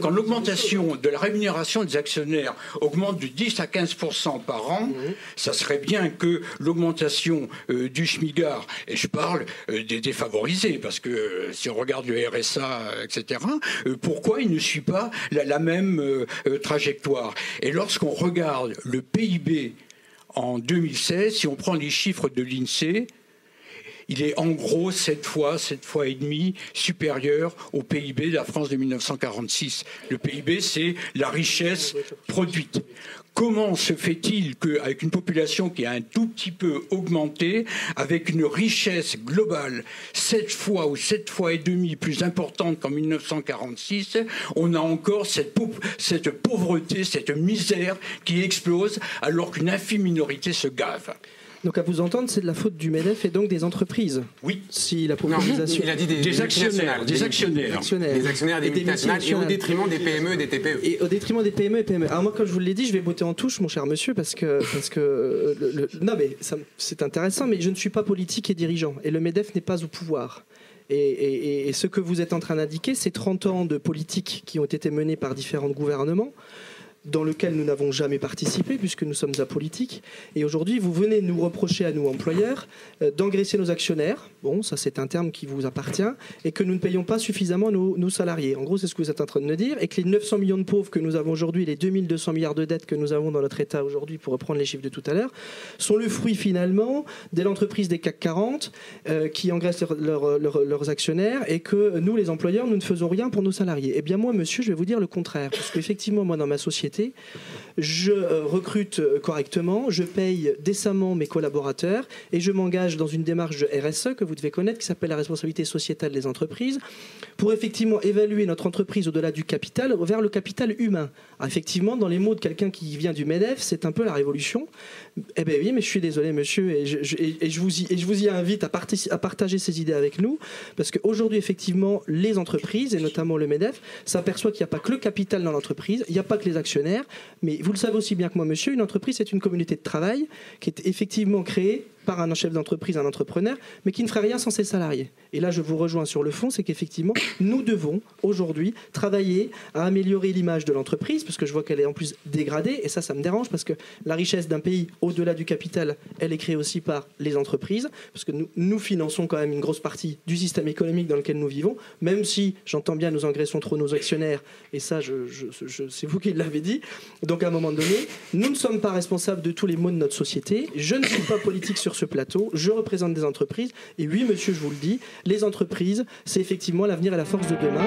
Quand l'augmentation de la rémunération des actionnaires augmente de 10 à 15% par an, ça serait bien que l'augmentation du SMICAR, et je parle des défavorisés, parce que si on regarde le RSA, etc., pourquoi il ne suit pas la même trajectoire? Et lorsqu'on regarde le PIB en 2016, si on prend les chiffres de l'INSEE, il est en gros 7 fois et demi supérieur au PIB de la France de 1946. Le PIB, c'est la richesse produite. Comment se fait-il qu'avec une population qui a un tout petit peu augmenté, avec une richesse globale 7 fois ou 7 fois et demi plus importante qu'en 1946, on a encore cette pauvreté, cette misère qui explose alors qu'une infime minorité se gave? Donc à vous entendre, c'est de la faute du MEDEF et donc des entreprises. Oui. Si la popularisation... Il a dit des actionnaires. Des actionnaires. Des actionnaires, des multinationales, et au détriment des PME et des TPE. Et au détriment des PME et PME. Alors moi, comme je vous l'ai dit, je vais botter en touche, mon cher monsieur, parce que non mais c'est intéressant, mais je ne suis pas politique et dirigeant. Et le MEDEF n'est pas au pouvoir. Et ce que vous êtes en train d'indiquer, c'est 30 ans de politique qui ont été menés par différents gouvernements, dans lequel nous n'avons jamais participé puisque nous sommes apolitiques. Et aujourd'hui, vous venez nous reprocher à nous, employeurs, d'engraisser nos actionnaires. Bon, ça c'est un terme qui vous appartient. Et que nous ne payons pas suffisamment nos salariés. En gros, c'est ce que vous êtes en train de me dire. Et que les 900 millions de pauvres que nous avons aujourd'hui, les 2200 milliards de dettes que nous avons dans notre État aujourd'hui, pour reprendre les chiffres de tout à l'heure, sont le fruit finalement de l'entreprise des CAC 40 qui engraissent leurs actionnaires et que nous, les employeurs, nous ne faisons rien pour nos salariés. Eh bien moi, monsieur, je vais vous dire le contraire. Parce qu'effectivement, moi, dans ma société, je recrute correctement, je paye décemment mes collaborateurs et je m'engage dans une démarche de RSE que vous devez connaître qui s'appelle la responsabilité sociétale des entreprises pour effectivement évaluer notre entreprise au-delà du capital vers le capital humain. Alors effectivement, dans les mots de quelqu'un qui vient du MEDEF, c'est un peu la révolution. Eh bien oui, mais je suis désolé monsieur et je vous y invite à partager ces idées avec nous parce qu'aujourd'hui effectivement les entreprises et notamment le MEDEF s'aperçoit qu'il n'y a pas que le capital dans l'entreprise, il n'y a pas que les actionnaires, mais vous le savez aussi bien que moi monsieur, une entreprise c'est une communauté de travail qui est effectivement créée par un chef d'entreprise, un entrepreneur, mais qui ne ferait rien sans ses salariés. Et là, je vous rejoins sur le fond, c'est qu'effectivement, nous devons aujourd'hui travailler à améliorer l'image de l'entreprise, parce que je vois qu'elle est en plus dégradée, et ça me dérange, parce que la richesse d'un pays, au-delà du capital, elle est créée aussi par les entreprises, parce que nous finançons quand même une grosse partie du système économique dans lequel nous vivons, même si, j'entends bien, nous engraissons trop nos actionnaires, et ça, c'est vous qui l'avez dit. Donc, à un moment donné, nous ne sommes pas responsables de tous les maux de notre société. Je ne suis pas politique sur ce plateau, je représente des entreprises et oui monsieur je vous le dis, les entreprises c'est effectivement l'avenir et la force de demain.